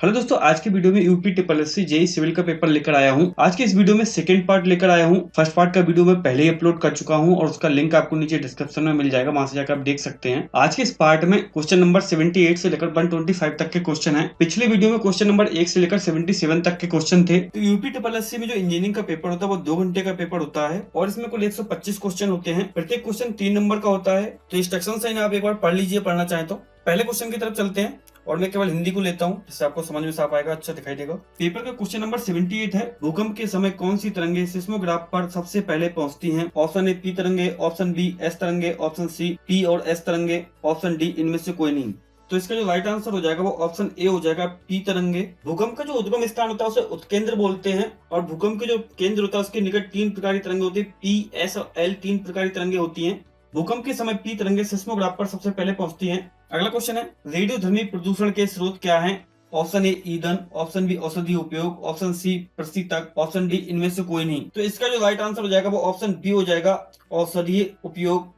Hello दोस्तों, आज के वीडियो में UP triple S C JE civil का पेपर लेकर आया हूं। आज के इस वीडियो में सेकंड पार्ट लेकर आया हूं। फर्स्ट पार्ट का वीडियो मैं पहले ही अपलोड कर चुका हूं और उसका लिंक आपको नीचे डिस्क्रिप्शन में मिल जाएगा, वहां से जाकर आप देख सकते हैं। आज के इस पार्ट में क्वेश्चन नंबर 78 से लेकर 125 तक के क्वेश्चन है। पिछले वीडियो में क्वेश्चन नंबर 1 से लेकर 77 तक के क्वेश्चन थे। तो यूपी ट्रिपल एस सी में जो इंजीनियरिंग का पेपर होता है वो 2 घंटे का पेपर होता है और इसमें कुल 125 क्वेश्चन होते हैं। प्रत्येक क्वेश्चन 3 नंबर का होता है। तो इंस्ट्रक्शन साइन आप एक बार पढ़ लीजिए, पढ़ना चाहे तो। पहले क्वेश्चन की तरफ चलते हैं और मैं केवल हिंदी को लेता हूं, जिससे आपको समझ में साफ आएगा, अच्छा दिखाई देगा। पेपर का क्वेश्चन नंबर 78 है। भूकंप के समय कौन सी तरंगे सिस्मोग्राफ पर सबसे पहले पहुंचती हैं? ऑप्शन ए पी तरंगे, ऑप्शन बी एस तरंगे, ऑप्शन सी पी और एस तरंगे, ऑप्शन डी इनमें से कोई नहीं। तो इसका जो राइट आंसर हो जाएगा वो ऑप्शन ए हो जाएगा, पी तरंगे। भूकंप का जो उद्गम स्थान होता है उसे उत्केंद्र बोलते हैं और भूकंप के जो केंद्र होता है उसके निकट 3 प्रकार की तरंगे होती है, पी, एस और एल। 3 प्रकार की तरंगे होती है। भूकंप के समय पी तरंगे सिस्मोग्राफ पर सबसे पहले पहुंचती हैं। अगला क्वेश्चन है, रेडियोधर्मी प्रदूषण के स्रोत क्या हैं? ऑप्शन ए ईंधन, ऑप्शन बी औषधि उपयोग, ऑप्शन सी प्रशीतक, ऑप्शन डी इनमें से कोई नहीं। तो इसका जो राइट आंसर हो जाएगा वो ऑप्शन बी हो जाएगा, औषधीय उपयोग।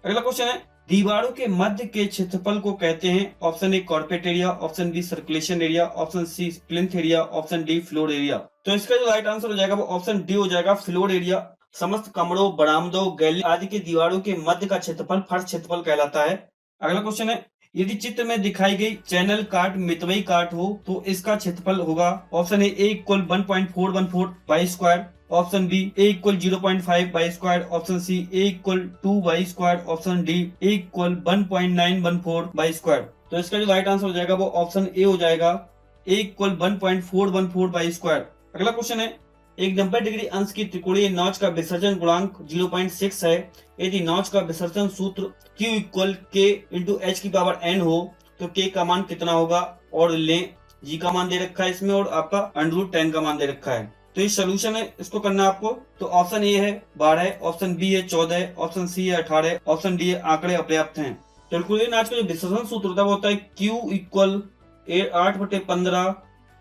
अगला क्वेश्चन है, दीवारों के मध्य के क्षेत्रफल को कहते हैं? Option A carpet area, option B circulation area, option C plinth area, option D floor area. तो इसका जो राइट आंसर हो जाएगा वो ऑप्शन डी हो जाएगा, फ्लोर एरिया। समस्त कमरों, बरामदों, गैलरी आदि के दीवारों के मध्य का क्षेत्रफल फर्श क्षेत्रफल कहलाता है। अगला क्वेश्चन है, यदि चित्र में दिखाई गई चैनल काट मितव्ययी काट हो तो इसका क्षेत्रफल होगा? Option A equal 1.414 by square, option B A equal 0.5 by square, option C A equal 2 by square, option D A equal 1.914 by square. तो इसका जो राइट आंसर हो जाएगा वो ऑप्शन ए हो जाएगा, ए इक्वल 1.414 बाई स्क्वायर। अगला क्वेश्चन है, एक 90 डिग्री अंश की त्रिकोणीय नौच का विसर्जन गुणांक 0.6 है। यदि नौच का विसर्जन सूत्र Q equal K into H की पावर n हो तो K का मान कितना होगा? और लें G का मान दे रखा है इसमें और आपका √10 का मान दे रखा है। तो ये सोल्यूशन है, इसको करना है आपको। तो ऑप्शन ए है 12, ऑप्शन बी है 14, ऑप्शन सी है 18, ऑप्शन डी है आंकड़े अपर्याप्त हैं। तो त्रिकोणीय नौच का जो विसर्जन सूत्र होता है वो होता है Q इक्वल 8/15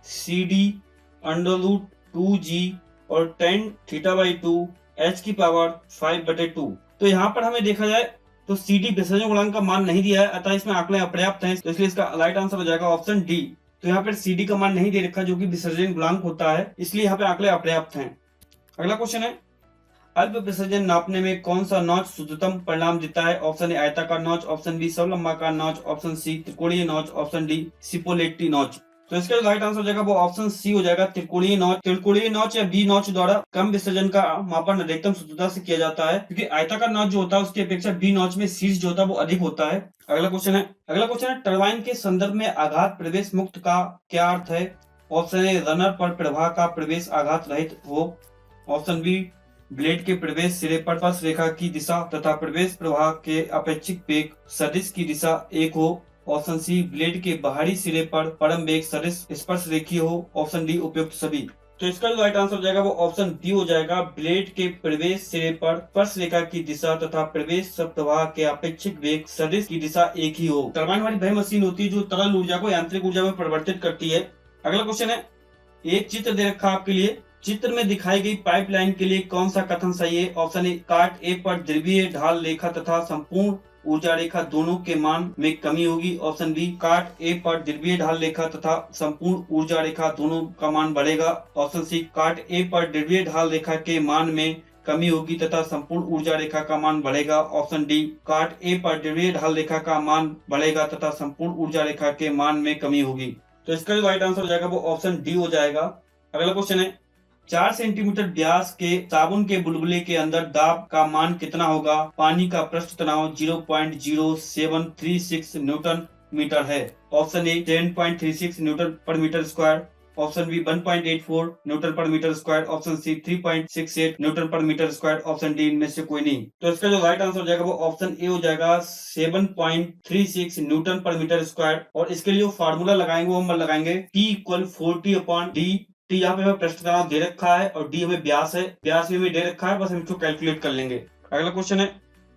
CD √2G और tan θ/2 h की पावर 5/2। तो यहाँ पर हमें देखा जाए तो CD विसर्जन गुणांक का मान नहीं दिया है, अतः इसमें आंकड़े अपर्याप्त हैं, तो इसलिए इसका राइट आंसर हो जाएगा ऑप्शन डी। तो यहाँ पर CD का मान नहीं दे रखा जो कि विसर्जन गुणांक होता है, इसलिए यहाँ पे आंकड़े अपर्याप्त हैं। अगला क्वेश्चन है, अल्प विसर्जन नापने में कौन सा नौच शुद्धतम परिणाम देता है? ऑप्शन ए आयताकार नौच, ऑप्शन बी समलंबाकार नौच, ऑप्शन सी त्रिकोणीय नौच, ऑप्शन डी सिपोलेटी नौच। तो इसका राइट आंसर हो जाएगा वो ऑप्शन सी हो जाएगा, त्रिकोणीय नौच। त्रिकोणीय नौच या बी नौच द्वारा कम विसर्जन का मापन अधिकतम शुद्धता से किया जाता है, क्योंकि आयताकार नौच जो होता है उसकी अपेक्षा बी नौच में शीर्ष जो होता है वो अधिक होता है। अगला क्वेश्चन है, टरबाइन के संदर्भ में आघात प्रवेश मुक्त का क्या अर्थ है? ऑप्शन ए रनर पर प्रवाह का प्रवेश आघात रहित हो, ऑप्शन बी ब्लेड के प्रवेश सिरे पर स्पर्श रेखा की दिशा तथा प्रवेश प्रवाह के अपेक्षित वेग सदिश की दिशा एक हो, ऑप्शन सी ब्लेड के बाहरी सिरे पर परम वेग सदिश स्पर्श रेखीय हो, ऑप्शन डी उपयुक्त सभी। तो इसका जो राइट आंसर हो जाएगा वो ऑप्शन बी हो जाएगा, ब्लेड के प्रवेश सिरे पर स्पर्श रेखा की दिशा तथा प्रवेश प्रवाह के अपेक्षित वेग सदिश की दिशा एक ही हो। टरबाइन वाली वह मशीन होती है जो तरल ऊर्जा को यांत्रिक ऊर्जा में परिवर्तित करती है। अगला क्वेश्चन है, एक चित्र दे रखा आपके लिए। चित्र में दिखाई गई पाइपलाइन के लिए कौन सा कथन सही है? ऑप्शन ए काट ए पर ध्रुवीय ढाल रेखा तथा संपूर्ण ऊर्जा रेखा दोनों के मान में कमी होगी, ऑप्शन बी काट ए पर ध्रुवीय ढाल रेखा तथा संपूर्ण ऊर्जा रेखा दोनों का मान बढ़ेगा, ऑप्शन सी काट ए पर ध्रुवीय ढाल रेखा के मान में कमी होगी तथा संपूर्ण ऊर्जा रेखा का मान बढ़ेगा, ऑप्शन डी काट ए पर ध्रुवीय ढाल रेखा का मान बढ़ेगा तथा संपूर्ण ऊर्जा रेखा के मान में कमी होगी। तो इसका जो राइट आंसर हो जाएगा वो ऑप्शन डी हो जाएगा। अगला क्वेश्चन है, 4 सेंटीमीटर व्यास के साबुन के बुलबुले के अंदर दाब का मान कितना होगा? पानी का पृष्ठ तनाव 0.0736 न्यूटन मीटर है, option A 10.36 newton per metre square, option B 1.84 newton per metre square, option C 3.68 newton per metre square, option D इनमें से कोई नहीं। तो इसका जो राइट आंसर हो जाएगा वो ऑप्शन ए हो जाएगा, 7.36 न्यूटन पर मीटर स्क्वायर। और इसके लिए फार्मूला लगाएंगे वो हम लगाएंगे P इक्वल 40/D। टी यहाँ पे हमें पृष्ठ तनाव दे रखा है और डी हमें व्यास है, व्यास भी हमें दे रखा है, बस हम इसको कैलकुलेट कर लेंगे। अगला क्वेश्चन है,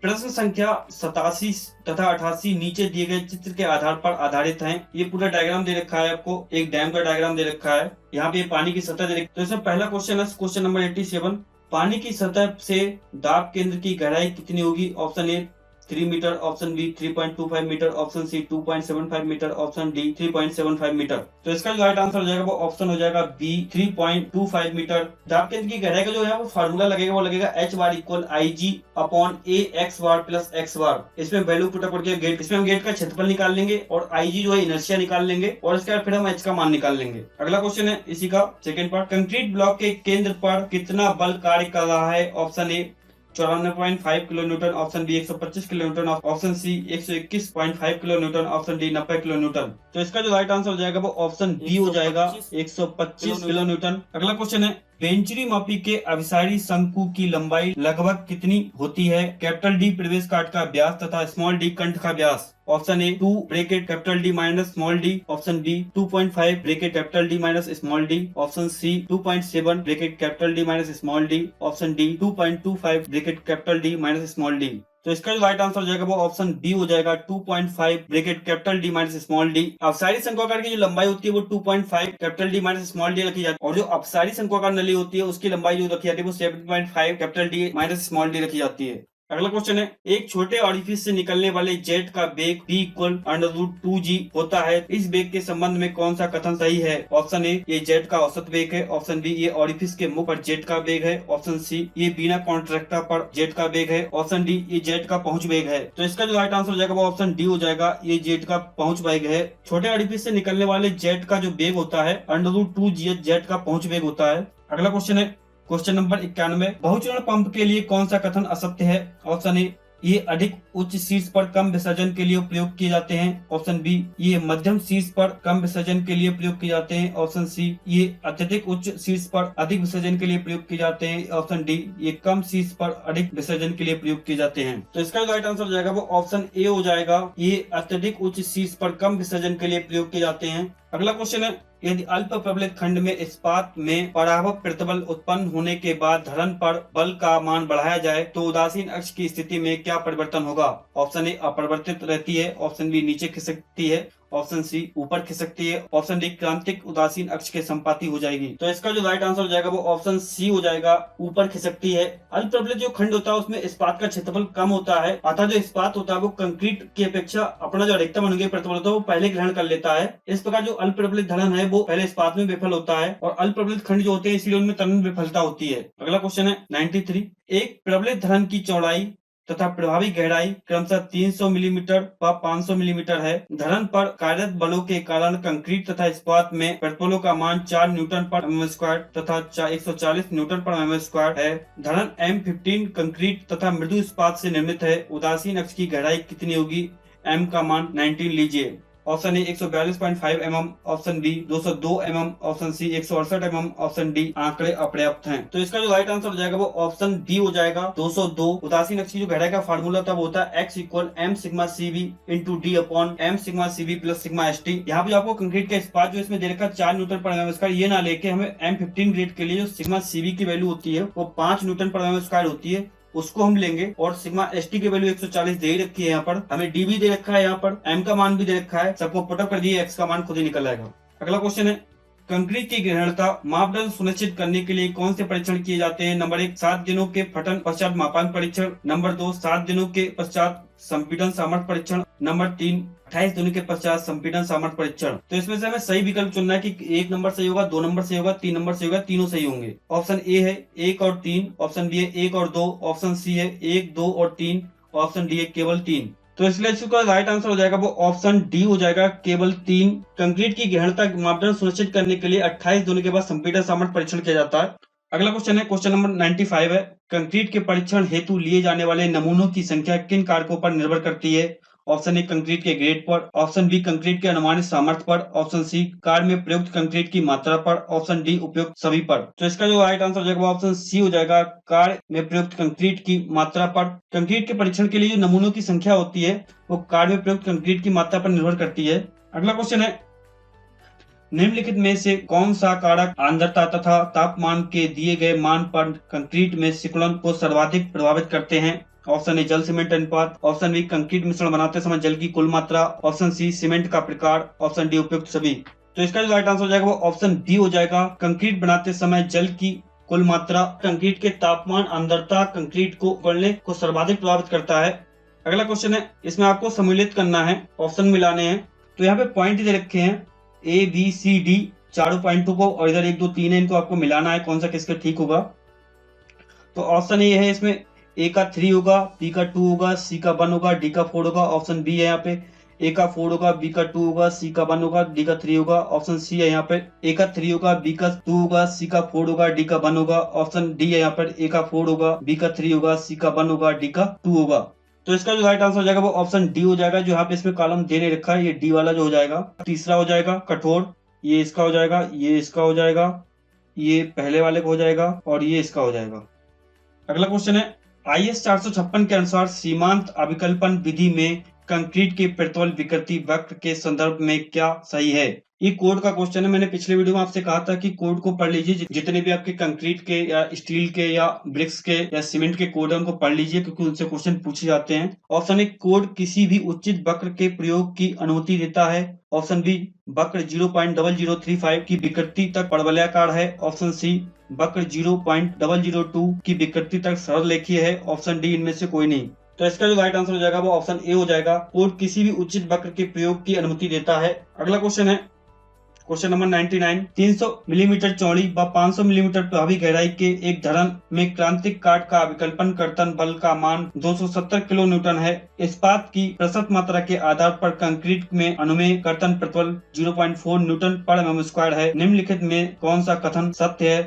प्रश्न संख्या 87 तथा 88 नीचे दिए गए चित्र के आधार पर आधारित हैं। ये पूरा डायग्राम दे रखा है आपको, एक डैम का डायग्राम दे रखा है, यहाँ पे पानी की सतह दे रखी है। तो इसमें पहला क्वेश्चन है क्वेश्चन नंबर 87, पानी की सतह से दाब केंद्र की गहराई कितनी होगी? Option A 3 metre, option B 3.25 metre, option C 2.75 metre, option D 3.75 metre. तो इसका जो राइट आंसर हो जाएगा वो ऑप्शन हो जाएगा बी 3.25 मीटर। दाब केंद्र की गहराई का जो है वो फार्मूला लगेगा, वो लगेगा एच बार इक्वल आई जी अपॉन ए एक्स बार प्लस एक्स बार। इसमें वैल्यू पुटअप करके गेट, इसमें हम गेट का क्षेत्रफल निकाल लेंगे और आई जी जो है इनर्शिया निकाल लेंगे और इसके बाद फिर हम एच का मान निकाल लेंगे। अगला क्वेश्चन है इसी का सेकंड पार्ट। कंक्रीट ब्लॉक के केंद्र पर कितना बल कार्य कर रहा है? Option A 94.5 kilo newton, option B 125 kilo newton, option C 121.5 kilo newton, option D 90 kilo newton. तो इसका जो राइट आंसर हो जाएगा वो ऑप्शन बी हो जाएगा 125 किलो न्यूटन। अगला क्वेश्चन है वेंचुरी मापी के अभिसारी शंकु की लंबाई लगभग कितनी होती है? कैपिटल डी प्रवेश काट का व्यास तथा स्मॉल डी कंठ का व्यास। Option A 2 bracket capital D minus small D, option B 2.5 bracket capital D minus small D, option C 2.7 bracket capital D minus small D, option D 2.25 bracket capital D minus small D. तो इसका जो right answer हो जाएगा वो option B हो जाएगा 2.5 bracket capital D minus small D. अपसारी शंक्वाकार की जो लंबाई होती है वो 2.5 capital D minus small D रखी जाती है और जो अपसारी शंक्वाकार नली होती है उसकी लंबाई जो रखी जाती है वो 7.5 capital D minus small D रखी जाती है। अगला क्वेश्चन है एक छोटे ऑरिफिस से निकलने वाले जेट का वेग v इक्वल √2g होता है। इस वेग के संबंध में कौन सा कथन सही है? ऑप्शन ए ये जेट का औसत वेग है, ऑप्शन बी ये ऑरिफिस के मुख पर जेट का वेग है, ऑप्शन सी ये बिना कॉन्ट्रैक्टर पर जेट का वेग है, ऑप्शन डी ये जेट का पहुंच वेग है। तो इसका जो राइट आंसर हो जाएगा वो ऑप्शन डी हो जाएगा, ये जेट का पहुंच वेग है। छोटे ऑरिफिस से निकलने वाले जेट का जो वेग होता है √2g जेट का पहुंच वेग होता है। अगला क्वेश्चन है क्वेश्चन नंबर 91। बहुचरण पंप के लिए कौन सा कथन असत्य है? ऑप्शन ए ये अधिक उच्च शीर्ष पर कम विसर्जन के लिए प्रयोग किए जाते हैं, ऑप्शन बी ये मध्यम शीर्ष पर कम विसर्जन के लिए प्रयोग किए जाते हैं, ऑप्शन सी ये अत्यधिक उच्च शीर्ष पर अधिक विसर्जन के लिए प्रयोग किए जाते हैं, ऑप्शन डी ये कम शीर्ष पर अधिक विसर्जन के लिए प्रयोग किए जाते हैं। तो इसका राइट आंसर हो जाएगा वो ऑप्शन ए हो जाएगा, ये अत्यधिक उच्च शीर्ष पर कम विसर्जन के लिए प्रयोग किए जाते हैं। अगला क्वेश्चन है यदि अल्प प्रबलित खंड में इस्पात में पराभव प्रतिबल उत्पन्न होने के बाद धरन पर बल का मान बढ़ाया जाए तो उदासीन अक्ष की स्थिति में क्या परिवर्तन होगा? ऑप्शन ए अपरिवर्तित रहती है, ऑप्शन बी नीचे खिसकती है, ऑप्शन सी ऊपर खिसकती है, ऑप्शन डी क्रांतिक उदासीन अक्ष के संपाती हो जाएगी। तो इसका जो राइट आंसर हो जाएगा वो ऑप्शन सी हो जाएगा, ऊपर खिसकती है। अल्प प्रबलित जो खंड होता है उसमें इस्पात का क्षेत्रफल कम होता है, अतः जो इस्पात होता है वो कंक्रीट की अपेक्षा अपना जो अधिकतम अनुदैर्ध्य प्रतिबल होता है वो पहले ग्रहण कर लेता है। इस प्रकार जो अल्प प्रबलित धरन है वो पहले इस्पात में विफल होता है और अल्प प्रबलित खंड जो होते हैं इसलिए उनमें तनन विफलता होती है। अगला क्वेश्चन है 93। एक प्रबलित धरन की चौड़ाई तथा प्रभावी गहराई क्रमशः 300 मिलीमीटर व 500 मिलीमीटर है। धरन पर कार्यरत बलों के कारण कंक्रीट तथा इस्पात में प्रतिबलों का मान 4 न्यूटन पर mm स्क्वायर तथा 140 न्यूटन पर mm स्क्वायर है। धरन M15 कंक्रीट तथा मृदु इस्पात से निर्मित है। उदासीन अक्ष की गहराई कितनी होगी? M का मान 19 लीजिए। Option A 142.5 mm, option B 202 mm, option C 168 mm, option D आंकड़े अपर्याप्त हैं। तो इसका जो राइट आंसर हो जाएगा वो ऑप्शन बी हो जाएगा 202। उदासीन अक्ष की जो गहराई का फार्मूला तब होता है x equal m sigma cv into D upon m sigma cv plus sigma st। यहाँ पे आपको कंक्रीट का इस्पात जो इसमें दे रखा 4 न्यूटन पर mm स्क्वायर, ये ना लेके हमें M15 ग्रेड के लिए जो सिग्मा cv की वैल्यू होती है वो 5 न्यूटन पर mm स्क्वायर होती है, उसको हम लेंगे और सिग्मा एसटी की वैल्यू 140 दे रखी है। यहाँ पर हमें डी भी दे रखा है, यहाँ पर एम का मान भी दे रखा है, सबको पुटअप कर दिए, एक्स का मान खुद ही निकल आएगा। अगला क्वेश्चन है कंक्रीट की ग्रहणता मापदंड सुनिश्चित करने के लिए कौन से परीक्षण किए जाते हैं? नंबर 1 7 दिनों के फटन पश्चात मापांक परीक्षण, नंबर 2 7 दिनों के पश्चात संपीड़न सामर्थ्य परीक्षण, नंबर 3 28 दिनों के पश्चात संपीड़न सामर्थ्य परीक्षण। तो इसमें से हमें सही विकल्प चुनना है कि 1 नंबर सही होगा, 2 नंबर सही होगा, 3 नंबर सही होगा, तीनों सही होंगे। ऑप्शन ए है 1 और 3, ऑप्शन बी है 1 और 2, ऑप्शन सी है 1 2 और 3, ऑप्शन डी है केवल 3। तो इसलिए इसका राइट आंसर हो जाएगा वो ऑप्शन डी हो जाएगा, केवल 3। कंक्रीट की गहनता मापदंड सुनिश्चित करने के लिए 28 दिनों के बाद संपीड़न सामर्थ्य परीक्षण किया जाता है। अगला क्वेश्चन है क्वेश्चन नंबर 95 है कंक्रीट के परीक्षण हेतु लिए जाने वाले नमूनों की संख्या किन कारकों पर निर्भर करती है? ऑप्शन ए कंक्रीट के ग्रेड पर, ऑप्शन बी कंक्रीट के अनुमानित सामर्थ्य पर, ऑप्शन सी कार्य में प्रयुक्त कंक्रीट की मात्रा पर, ऑप्शन डी उपयुक्त सभी पर। तो इसका जो राइट आंसर हो जाएगा वो ऑप्शन सी हो जाएगा, कार्य में प्रयुक्त कंक्रीट की मात्रा पर। कंक्रीट के परीक्षण के लिए जो नमूनों की संख्या होती है वो कार्य में प्रयुक्त कंक्रीट की मात्रा पर निर्भर करती है। अगला क्वेश्चन है निम्नलिखित में से कौन सा कारक आर्द्रता तथा तापमान के दिए गए मान पर कंक्रीट में सिकुड़न को सर्वाधिक प्रभावित करते हैं? ऑप्शन ए जल सीमेंट अनुपात, ऑप्शन बी कंक्रीट मिश्रण बनाते समय जल की कुल मात्रा, ऑप्शन सी सीमेंट का प्रकार, ऑप्शन डी उपयुक्त सभी। तो इसका जो राइट आंसर हो जाएगा वो ऑप्शन डी हो जाएगा, कंक्रीट बनाते समय जल की कुल मात्रा। कंक्रीट के तापमान आर्द्रता कंक्रीट को गलने को सर्वाधिक प्रभावित करता है। अगला क्वेश्चन है, इसमें आपको सम्मिलित करना है, ऑप्शन मिलाने हैं। तो यहाँ पे पॉइंट दे रखे हैं ए बी सी डी, चारों पॉइंटों को, और इधर 1 2 3 है, इनको आपको मिलाना है, कौन सा किसका ठीक होगा। तो ऑप्शन ए है, इसमें ए का 3 होगा, बी का 2 होगा, सी का 1 होगा, डी का 4 होगा। ऑप्शन बी है यहाँ पे ए का 4 होगा, बी का 2 होगा, सी का 1 होगा, डी का 3 होगा। ऑप्शन सी है यहाँ पे ए का 3 होगा, बी का 2 होगा, सी का 4 होगा, डी का 1 होगा। ऑप्शन डी है यहाँ पर ए का 4 होगा, बी का 3 होगा, सी का 1 होगा, डी का 2 होगा। तो इसका जो राइट आंसर हो जाएगा वो ऑप्शन डी हो जाएगा, जो यहाँ पे इसमें कॉलम दे रखा है, ये डी वाला जो हो जाएगा। तीसरा हो जाएगा कठोर, ये इसका हो जाएगा, ये इसका हो जाएगा, ये पहले वाले का हो जाएगा, और ये इसका हो जाएगा। अगला क्वेश्चन है, IS 456 के अनुसार सीमांत अभिकल्पन विधि में कंक्रीट के प्रतिबल विकृति वक्र के संदर्भ में क्या सही है। ये कोड का क्वेश्चन है। मैंने पिछले वीडियो में आपसे कहा था कि कोड को पढ़ लीजिए, जितने भी आपके कंक्रीट के या स्टील के या ब्रिक्स के या सीमेंट के कोड है उनको पढ़ लीजिए, क्योंकि उनसे क्वेश्चन पूछे जाते हैं। ऑप्शन ए, कोड किसी भी उचित वक्र के प्रयोग की अनुमति देता है। ऑप्शन बी, वक्र 0.0035 की विकृति तक परवलयाकार है। ऑप्शन सी, वक्र 0.002 की विकृति तक सरल रेखीय है। ऑप्शन डी, इनमें से कोई नहीं। तो इसका जो राइट आंसर हो जाएगा वो ऑप्शन ए हो जाएगा, कोड किसी भी उचित वक्र के प्रयोग की अनुमति देता है। अगला क्वेश्चन है, क्वेश्चन नंबर 99, 300 मिलीमीटर चौड़ी व 500 मिलीमीटर प्रभावी गहराई के एक धरन में क्रांतिक काट का अभिकल्पन कर्तन बल का मान 270 किलो न्यूटन है। इस्पात की प्रतिशत मात्रा के आधार पर कंक्रीट में अनुमेय कर्तन प्रतिबल 0.4 न्यूटन पर mm स्क्वायर है। निम्नलिखित में कौन सा कथन सत्य है।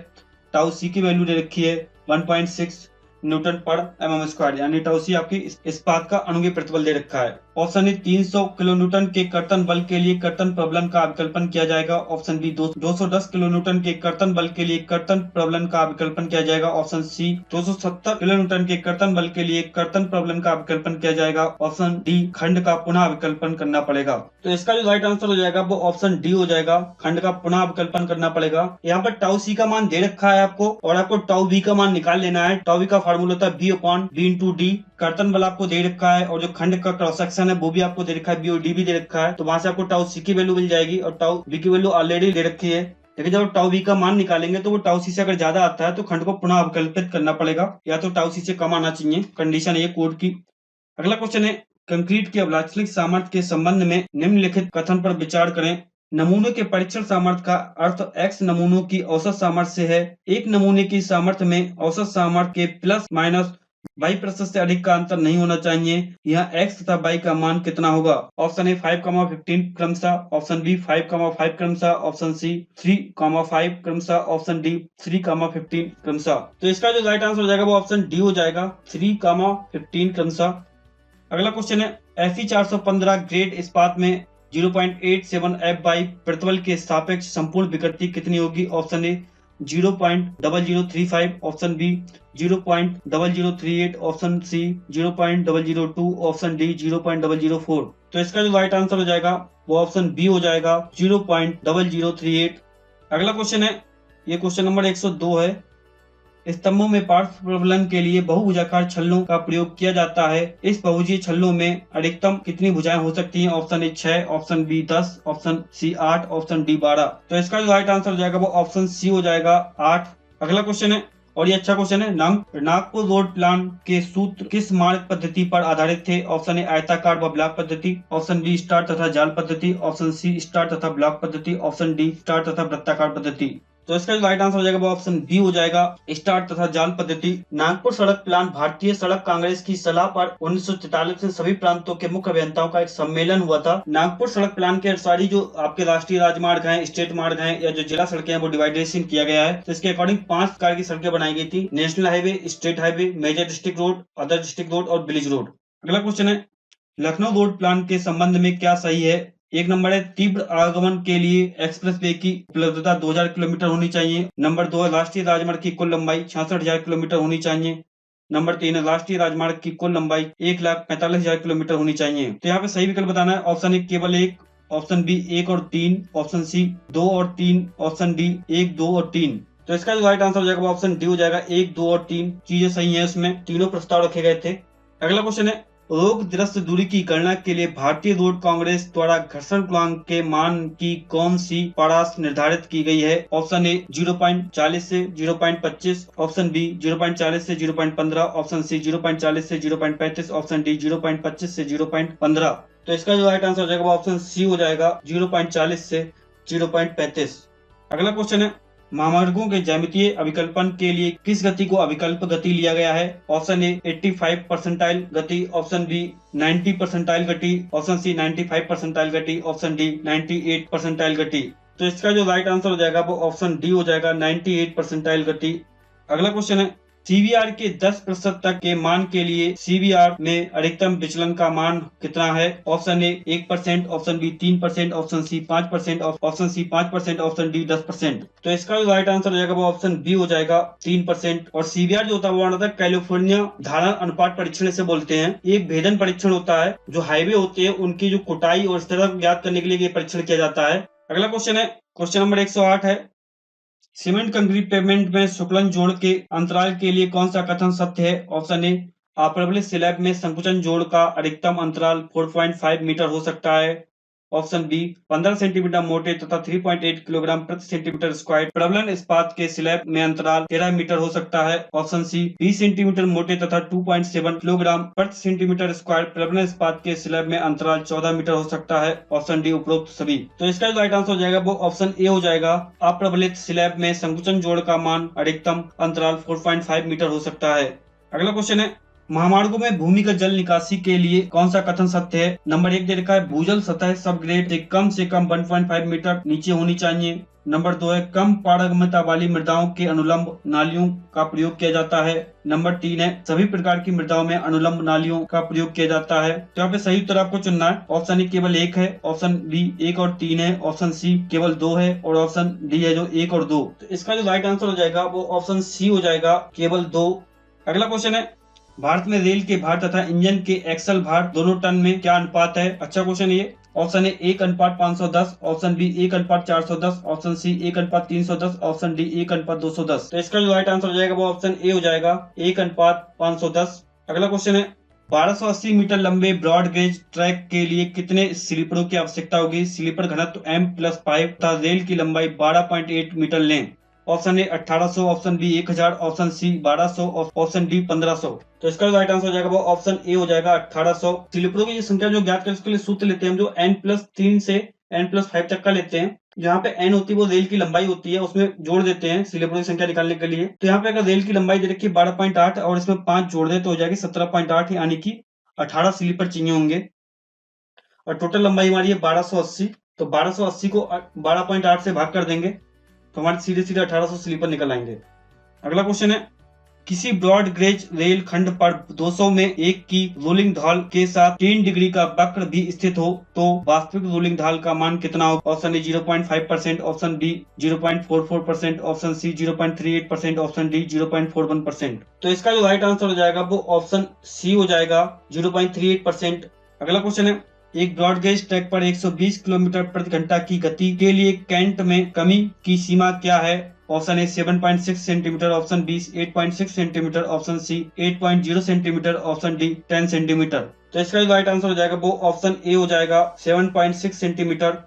टाउ सी की वैल्यू दे रखी है 1.6 न्यूटन पर mm स्क्वायर, यानी टाउ सी आपकी इस्पात का अनुमेय प्रतिबल दे रखा है। ऑप्शन ए, 300 किलो न्यूटन के कर्तन बल के लिए कर्तन प्रबलन का अभिकल्पन किया जाएगा। ऑप्शन बी, 210 किलो न्यूटन के कर्तन बल के लिए कर्तन प्रबलन का अभिकल्पन किया जाएगा। ऑप्शन सी, 270 किलो न्यूटन के कर्तन बल के लिए कर्तन प्रबलन का अभिकल्पन किया जाएगा। ऑप्शन डी, खंड का पुनः अभिकल्पन करना पड़ेगा। तो इसका जो राइट आंसर हो जाएगा वो ऑप्शन डी हो जाएगा, खंड का पुनः अभिकल्पन करना पड़ेगा। यहाँ पर टाउ सी का मान दे रखा है आपको, और आपको टाउ बी का मान निकाल लेना है। टाउ बी का फार्मूला होता है B/B/D। कर्तन बल आपको दे रखा है, और जो खंड का क्रॉस सेक्शन है वो भी आपको दे रखा है, BOD भी दे रखा है। तो वहां से आपको टाउ सी की वैल्यू मिल जाएगी, और टाउ बी की वैल्यू ऑलरेडी दे रखी है। लेकिन जब टाउ बी का मान निकालेंगे तो वो टाउ सी से अगर ज्यादा आता है तो खंड को पुनः अवकल्पित करना पड़ेगा, या तो टाउ सी से कम आना चाहिए। कंडीशन है कोड की। अगला क्वेश्चन है, कंक्रीट की अभिलाक्षणिक सामर्थ्य के संबंध में निम्नलिखित कथन पर विचार करें। नमूनों के परीक्षण सामर्थ्य का अर्थ X नमूनों की औसत सामर्थ्य से है। एक नमूने की सामर्थ्य में औसत सामर्थ्य के प्लस माइनस y प्रतिशत से अधिक का अंतर नहीं होना चाहिए। यहाँ x तथा y का मान कितना होगा। ऑप्शन ए 5,15 क्रमशः, ऑप्शन बी 5,5 क्रमशः, ऑप्शन सी 3,5 क्रमशः, ऑप्शन डी 3,15 क्रमशः। तो इसका जो राइट आंसर हो जाएगा वो ऑप्शन डी हो जाएगा, 3,15 क्रमशः। अगला क्वेश्चन है, Fe 415 ग्रेड इस्पात में 0.87 F/y प्रतिबल के सापेक्ष संपूर्ण विकृति कितनी होगी। Option A 0.0035, option B 0.0038, option C 0.002, option D 0.004। तो इसका जो राइट आंसर हो जाएगा वो ऑप्शन बी हो जाएगा, 0.0038। अगला क्वेश्चन है, ये क्वेश्चन नंबर 102 है। स्तंभों में पार्श्व प्रबलन के लिए बहुभुजाकार छल्लों का प्रयोग किया जाता है। इस बहुभुजीय छल्लों में अधिकतम कितनी भुजाएं हो सकती हैं। Option A 6, option B 10, option C 8, option D 12। तो इसका जो राइट आंसर हो जाएगा वो ऑप्शन सी हो जाएगा, 8। अगला क्वेश्चन है, और ये अच्छा क्वेश्चन है, नागपुर रोड प्लान के सूत्र किस मार्ग पद्धति पर आधारित थे। ऑप्शन ए आयताकार व ब्लॉक पद्धति, ऑप्शन बी स्टार तथा जाल पद्धति, ऑप्शन सी स्टार तथा ब्लॉक पद्धति, ऑप्शन डी स्टार तथा वृत्ताकार पद्धति। तो इसका जो राइट आंसर हो जाएगा वो ऑप्शन बी हो जाएगा, स्टार तथा जाल पद्धति। नागपुर सड़क प्लान भारतीय सड़क कांग्रेस की सलाह पर 1943 में सभी प्रांतों के मुख्य अभियंताओं का एक सम्मेलन हुआ था। नागपुर सड़क प्लान के अनुसार ही जो आपके राष्ट्रीय राजमार्ग हैं, स्टेट मार्ग हैं, या जो जिला सड़कें हैं वो डिवाइडेशन किया गया है। तो इसके अकॉर्डिंग 5 प्रकार की सड़कें बनाई गई थी, national highway, state highway, major district road, other district road और विलेज रोड। अगला क्वेश्चन है, लखनऊ रोड प्लान के संबंध में क्या सही है। एक नंबर है, तीव्र आगमन के लिए एक्सप्रेस वे की उपलब्धता 2000 किलोमीटर होनी चाहिए। नंबर 2 है, राष्ट्रीय राजमार्ग की कुल लंबाई 66,000 किलोमीटर होनी चाहिए। नंबर 3 है, राष्ट्रीय राजमार्ग की कुल लंबाई 1,45,000 किलोमीटर होनी चाहिए। तो यहाँ पे सही विकल्प बताना है। ऑप्शन ए केवल 1, ऑप्शन बी 1 और 3, ऑप्शन सी 2 और 3, ऑप्शन डी 1, 2 और 3। तो इसका जो राइट आंसर हो जाएगा वो ऑप्शन डी हो जाएगा, 1, 2 और 3 चीजें सही है। इसमें तीनों प्रस्ताव रखे गए थे। अगला क्वेश्चन है, रोग दृष्ट दूरी की गणना के लिए भारतीय रोड कांग्रेस द्वारा घर्षण गुणांक के मान की कौन सी परास निर्धारित की गई है? ऑप्शन ए 0.40 से 0.25, ऑप्शन बी 0.40 से 0.15, ऑप्शन सी 0.40 से 0.35, ऑप्शन डी 0.25 से 0.15। तो इसका जो राइट आंसर हो जाएगा वो ऑप्शन सी हो जाएगा, 0.40 से 0.35। अगला क्वेश्चन है, महामार्गों के ज्यामितीय अभिकल्पन के लिए किस गति को अभिकल्प गति लिया गया है? ऑप्शन ए 85 परसेंटाइल गति, ऑप्शन बी 90 परसेंटाइल गति, ऑप्शन सी 95 परसेंटाइल गति, ऑप्शन डी 98 परसेंटाइल गति। तो इसका जो राइट आंसर हो जाएगा वो ऑप्शन डी हो जाएगा, 98 परसेंटाइल गति। अगला क्वेश्चन है, सीवीआर के 10% तक के मान के लिए सीवीआर में अधिकतम विचलन का मान कितना है? Option A 1%, option B 3%, option C 5%, option C 5%, option D 10%। तो इसका जो राइट आंसर हो जाएगा वो ऑप्शन बी हो जाएगा, 3%। और सीवीआर जो होता है वो होता है कैलिफोर्निया धारण अनुपात परीक्षण से बोलते हैं। एक भेदन परीक्षण होता है, जो हाईवे होते हैं उनकी जो कुटाई और स्थिरता ज्ञात करने के लिए ये परीक्षण किया जाता है। अगला क्वेश्चन है, क्वेश्चन नंबर 108 है, सीमेंट कंक्रीट पेवमेंट में शुक्लन जोड़ के अंतराल के लिए कौन सा कथन सत्य है? ऑप्शन ए अप्रबलित स्लैब में संकुचन जोड़ का अधिकतम अंतराल 4.5 मीटर हो सकता है, ऑप्शन बी 15 सेंटीमीटर मोटे तथा 3.8 किलोग्राम प्रति सेंटीमीटर स्क्वायर प्रबलन इस्पात के स्लैब में अंतराल 13 मीटर हो सकता है, ऑप्शन सी 20 सेंटीमीटर मोटे तथा 2.7 किलोग्राम प्रति सेंटीमीटर स्क्वायर प्रबलन इस्पात के स्लैब में अंतराल 14 मीटर हो सकता है, ऑप्शन डी उपरोक्त सभी। तो इसका जो राइट आंसर हो जाएगा वो ऑप्शन ए हो जाएगा, अप्रबलित स्लैब में संकुचन जोड़ का मान अधिकतम अंतराल 4.5 मीटर हो सकता है। अगला क्वेश्चन है, महामार्गों में भूमिगत जल निकासी के लिए कौन सा कथन सत्य है? नंबर 1 दे रखा है, भूजल सतह सब ग्रेड से कम 1.5 मीटर नीचे होनी चाहिए। नंबर 2 है, कम पारगम्यता वाली मृदाओं के अनुलंब नालियों का प्रयोग किया जाता है। नंबर 3 है, सभी प्रकार की मृदाओं में अनुलंब नालियों का प्रयोग किया जाता है। तो यहाँ पे सही उत्तर आपको चुनना है। ऑप्शन ए केवल 1 है, ऑप्शन बी 1 और 3 है, ऑप्शन सी केवल 2 है और ऑप्शन डी है जो 1 और 2। तो इसका जो राइट आंसर हो जाएगा वो ऑप्शन सी हो जाएगा, केवल 2। अगला क्वेश्चन है, भारत में रेल के भार तथा इंजन के एक्सल भार दोनों टन में क्या अनुपात है? अच्छा क्वेश्चन ये। Option A 1:510, option B 1:410, option C 1:310, option D 1:210। तो इसका जो राइट आंसर हो जाएगा वो ऑप्शन ए हो जाएगा, 1:510। अगला क्वेश्चन है, 1280 मीटर लंबे ब्रॉड गेज ट्रैक के लिए कितने स्लीपरों की आवश्यकता होगी? स्लीपर घनत्व M+5 तथा रेल की लंबाई 12.8 मीटर लें। Option A 1800, option B 1000, option C 1200, option D 1500। तो इसका राइट आंसर हो जाएगा वो ऑप्शन ए हो जाएगा, 1800। स्लीपरों की संख्या जो ज्ञात करें उसके लिए सूत्र लेते हैं हम, जो N+3 से N+5 तक का लेते हैं। जहाँ पे N होती है वो रेल की लंबाई होती है, उसमें जोड़ देते हैं स्लीपरों की संख्या निकालने के लिए। तो यहाँ पे अगर रेल की लंबाई दे रखी है 12.8 और इसमें 5 जोड़ दे तो हो जाएगी 17.8, यानी कि 18 स्लीपर चाहिए होंगे। और टोटल लंबाई हमारी है 1280, तो 1280 को 12.8 से भाग कर देंगे तो हमारे सीधे सीधे 1800 स्लीपर निकल आएंगे। अगला क्वेश्चन है, किसी ब्रॉड गेज रेल खंड पर 200 में 1 की रोलिंग ढाल के साथ 3 डिग्री का वक्र भी स्थित हो तो वास्तविक रोलिंग ढाल का मान कितना हो? Option A 0.5%, option B 0.44%, option C 0.38%, option D 0.41%। तो इसका जो राइट आंसर हो जाएगा वो ऑप्शन सी हो जाएगा, 0.38%। अगला क्वेश्चन है, एक ब्रॉड गेज ट्रैक पर 120 किलोमीटर प्रति घंटा की गति के लिए कैंट में कमी की सीमा क्या है? Option A 7.6 centimetre, option B 8.6 centimetre, option C 8.0 centimetre, option D 10 centimetre. तो इसका जो राइट आंसर हो जाएगा वो ऑप्शन ए हो जाएगा, 7.6 सेंटीमीटर।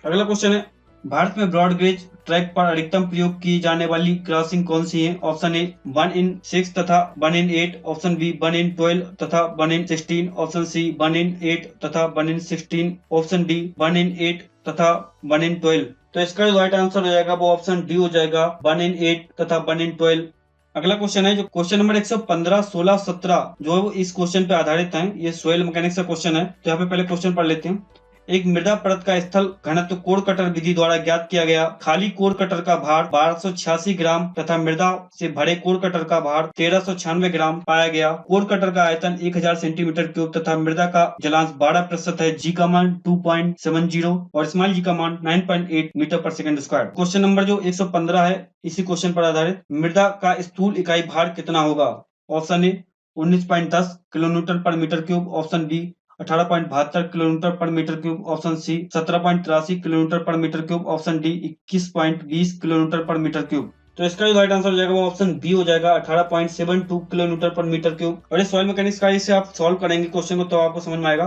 अगला क्वेश्चन है, भारत में ब्रॉड गेज ट्रैक पर अधिकतम प्रयोग की जाने वाली क्रॉसिंग कौन सी है? ऑप्शन ए 1/6 तथा 1/8, ऑप्शन बी 1/12 तथा 1/16, ऑप्शन सी 1/8 तथा 1/16, ऑप्शन डी 1/8 तथा 1/12। तो इसका जो राइट आंसर हो जाएगा वो ऑप्शन डी हो जाएगा, 1/8 तथा 1/12। अगला क्वेश्चन है जो क्वेश्चन नंबर 115, 16, 17 जो इस क्वेश्चन पे आधारित है। ये सोयल मैकेनिक्स का क्वेश्चन है, तो यहाँ पे पहले क्वेश्चन पढ़ लेते हैं। एक मृदा परत का स्थल घनत्व कोर कटर विधि द्वारा ज्ञात किया गया। खाली कोर कटर का भार 1286 ग्राम तथा मृदा से भरे कोर कटर का भार 1396 ग्राम पाया गया। कोर कटर का आयतन 1000 सेंटीमीटर क्यूब तथा मृदा का जलांश 12% है। जी का मान 2.70 और स्मॉल जी का मान 9.8 मीटर पर सेकंड स्क्वायर। क्वेश्चन नंबर जो 115 है इसी क्वेश्चन पर आधारित, मृदा का स्थूल इकाई भार कितना होगा? Option A 19.10 kilonewton per metre cube, option B 18.72 kilometre per metre cube, option C 17.83 kilometre per metre cube, option D 21.20 kilometre per metre cube. तो इसका जो राइट आंसर हो जाएगा वो ऑप्शन बी हो जाएगा, 18.72 किलोमीटर पर मीटर क्यूब। और इस सॉइल मैकेनिक्स का इसे आप सॉल्व करेंगे क्वेश्चन को तो आपको समझ में आएगा।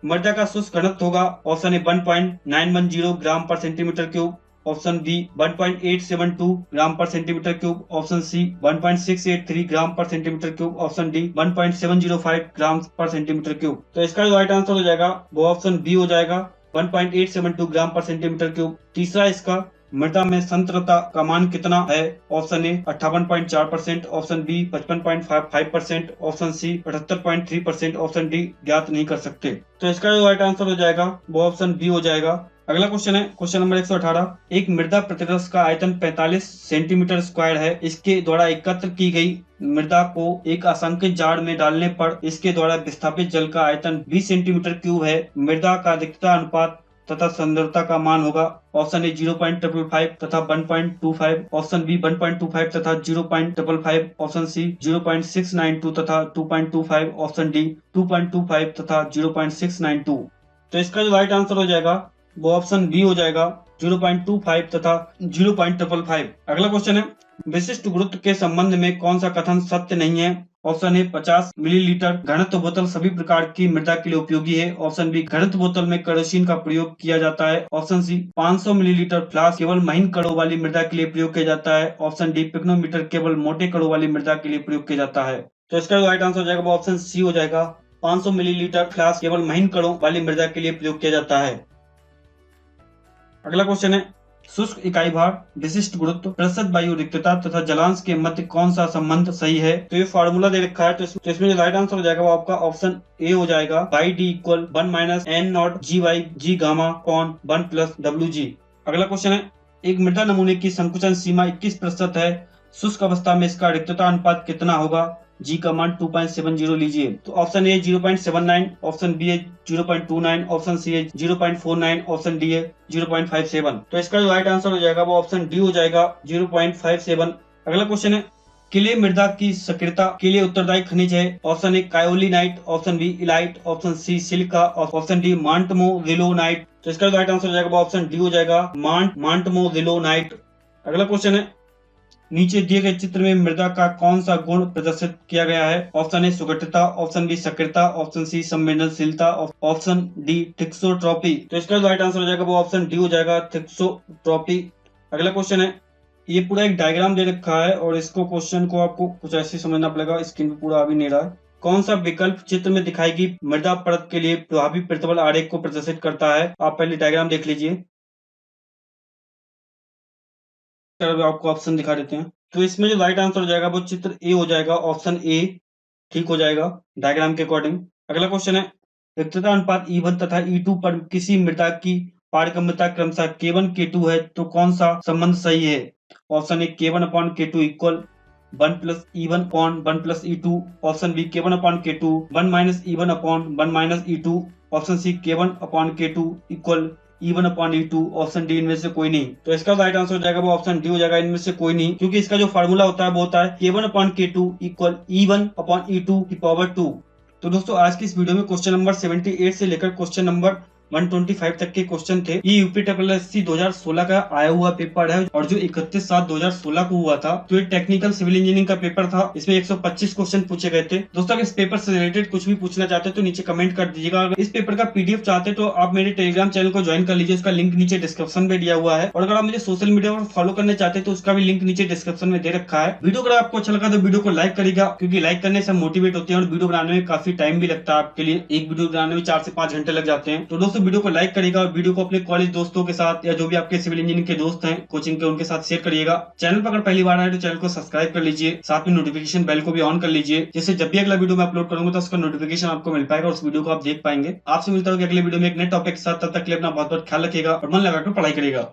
मृदा का शुष्क घनत्व होगा ऑप्शन ए 1.910 ग्राम पर सेंटीमीटर क्यूब, ऑप्शन बी 1.872 ग्राम पर सेंटीमीटर क्यूब, ऑप्शन सी 1.683 ग्राम पर सेंटीमीटर क्यूब, ऑप्शन डी 1.705 ग्राम पर सेंटीमीटर क्यूब। तो इसका जो राइट आंसर हो जाएगा वो ऑप्शन बी हो जाएगा, 1.872 ग्राम पर सेंटीमीटर क्यूब। तीसरा इसका मृदा में सांद्रता का मान कितना है, option A 58.4%, option B 55.55%, option C 78.3%, option D ज्ञात नहीं कर सकते। तो इसका जो राइट आंसर हो जाएगा वो ऑप्शन बी हो जाएगा। अगला क्वेश्चन है क्वेश्चन नंबर 118। एक मृदा प्रतिरस का आयतन 45 सेंटीमीटर स्क्वायर है। इसके द्वारा एकत्र की गई मृदा को एक आसंकित जार में डालने पर इसके द्वारा विस्थापित जल का आयतन 20 सेंटीमीटर क्यूब है। मृदा का रिक्तता अनुपात तथा सांद्रता का मान होगा ऑप्शन ए 0.55 तथा 1.25, ऑप्शन बी 1.25 तथा 0.55, ऑप्शन सी 0.692 तथा 2.25, ऑप्शन डी 2.25 तथा 0.692। तो इसका जो राइट आंसर हो जाएगा वो ऑप्शन बी हो जाएगा, 0.25 तथा 0.55। अगला क्वेश्चन है विशिष्ट गुरुत्व के संबंध में कौन सा कथन सत्य नहीं है। ऑप्शन ए 50 मिलीलीटर घनत्व बोतल सभी प्रकार की मृदा के लिए उपयोगी है, ऑप्शन बी घनत्व बोतल में केरोसिन का प्रयोग किया जाता है, ऑप्शन सी 500 मिलीलीटर फ्लास्क केवल महीन कणों वाली मृदा के लिए प्रयोग किया जाता है, ऑप्शन डी पिग्नोमीटर केवल मोटे कणों वाली मृदा के लिए प्रयोग किया जाता है। तो इसका राइट आंसर हो जाएगा वो ऑप्शन सी हो जाएगा, 500 मिलीलीटर फ्लास्क केवल महीन कणों वाली मृदा के लिए प्रयोग किया जाता है। अगला क्वेश्चन है शुष्क इकाई भार, विशिष्ट गुरुत्व, प्रतिशत वायु रिक्तता तथा जलांश के मध्य कौन सा संबंध सही है। तो ये फार्मूला दे रखा है, तो इसमें जो राइट आंसर हो जाएगा वो आपका ऑप्शन ए हो जाएगा, by D equal 1 minus N naught G Y G gamma upon 1 plus W G. अगला क्वेश्चन है एक मृदा नमूने की संकुचन सीमा 21% है। शुष्क अवस्था में इसका रिक्तता अनुपात कितना होगा। जी का मान 2.70 लीजिए। तो ऑप्शन ए 0.79, ऑप्शन बी है 0.29, ऑप्शन सी है 0.49, ऑप्शन डी है 0.57। तो इसका जो राइट आंसर हो जाएगा वो ऑप्शन डी हो जाएगा, 0.57। अगला क्वेश्चन है क्ले मृदा की सक्रियता के लिए उत्तरदायी खनिज है। Option A kaolinite, option B illite, option C silica, option D montmorillonite. तो इसका जो राइट आंसर हो जाएगा वो ऑप्शन डी हो जाएगा, मांटमोजिलोनाइट। अगला क्वेश्चन है नीचे दिए गए चित्र में मृदा का कौन सा गुण प्रदर्शित किया गया है। ऑप्शन ए सुगठिता, ऑप्शन बी सक्रियता, ऑप्शन सी संवेदनशीलता, ऑप्शन डी थिक्सोट्रॉपी। तो इसका राइट आंसर हो जाएगा वो ऑप्शन डी हो जाएगा, थिक्सोट्रॉपी। अगला क्वेश्चन है ये पूरा एक डायग्राम दे रखा है और इसको क्वेश्चन को आपको कुछ ऐसे समझना पड़ेगा, स्क्रीन पे पूरा अभी नहीं रहा है। कौन सा विकल्प चित्र में दिखाई गई मृदा परत के लिए प्रभावी प्रतिबल आरेख को प्रदर्शित करता है। आप पहले डायग्राम देख लीजिए, आपको ऑप्शन दिखा देते हैं। तो इसमें जो राइट आंसर हो जाएगा वो चित्र ए हो जाएगा, ऑप्शन ए ठीक हो जाएगा डायग्राम के अकॉर्डिंग। अगला क्वेश्चन है रिक्तता अनुपात E1 तथा E2 पर किसी मृदा की पारगम्यता क्रमशः K1 K2 है तो कौन सा संबंध सही है। Option A K1 upon K2 equal 1 plus E1 upon 1 plus E2, option B K1 upon K2 1 minus E1 upon 1 minus E2, option C K1 upon K2 equal E1 upon E2, option D इनमें से कोई नहीं। तो इसका right answer हो जाएगा वो option D हो जाएगा, इनमें से कोई नहीं, क्योंकि इसका जो फार्मूला होता है वो होता है K1 upon K2 equal E1 upon E2 की पावर 2। तो दोस्तों आज की इस वीडियो में क्वेश्चन नंबर 78 से लेकर क्वेश्चन नंबर 125 तक के क्वेश्चन थे। ये यूपीएससी 2016 का आया हुआ पेपर है और जो 31/7/2016 को हुआ था। तो ये टेक्निकल सिविल इंजीनियरिंग का पेपर था। इसमें 125 क्वेश्चन पूछे गए थे। दोस्तों अगर इस पेपर से रिलेटेड कुछ भी पूछना चाहते हैं तो नीचे कमेंट कर दीजिएगा। अगर इस पेपर का पीडीएफ चाहते हैं तो आप मेरे टेलीग्राम चैनल को ज्वाइन कर लीजिए, उसका लिंक नीचे डिस्क्रिप्शन में दिया हुआ है। और अगर आप मुझे सोशल मीडिया पर फॉलो करना चाहते हैं तो उसका भी लिंक नीचे डिस्क्रिप्शन में दे रखा है। वीडियो अगर आपको अच्छा लगा तो वीडियो को लाइक करेगा, क्योंकि लाइक करने से मोटिवेट होते हैं और वीडियो बनाने में काफी टाइम भी लगता है आपके लिए। एक वीडियो बनाने में 4 से 5 घंटे लग जाते हैं। तो दोस्तों वीडियो को लाइक करेगा और वीडियो को अपने कॉलेज दोस्तों के साथ या जो भी आपके सिविल इंजीनियरिंग के दोस्त हैं कोचिंग के, उनके साथ शेयर करिएगा। चैनल पर अगर पहली बार आए तो चैनल को सब्सक्राइब कर लीजिए, साथ में नोटिफिकेशन बेल को भी ऑन कर लीजिए, जिससे जब भी अगला वीडियो मैं अपलोड करूंगा तो उसका नोटिफिकेशन आपको मिल पाएगा और उस वीडियो को आप देख पाएंगे। आपसे मिलता हूँ अगले वीडियो में एक नए टॉपिक के साथ। तब तक के लिए अपना बहुत बहुत ख्याल रखिएगा और मन लगाकर पढ़ाई करिएगा।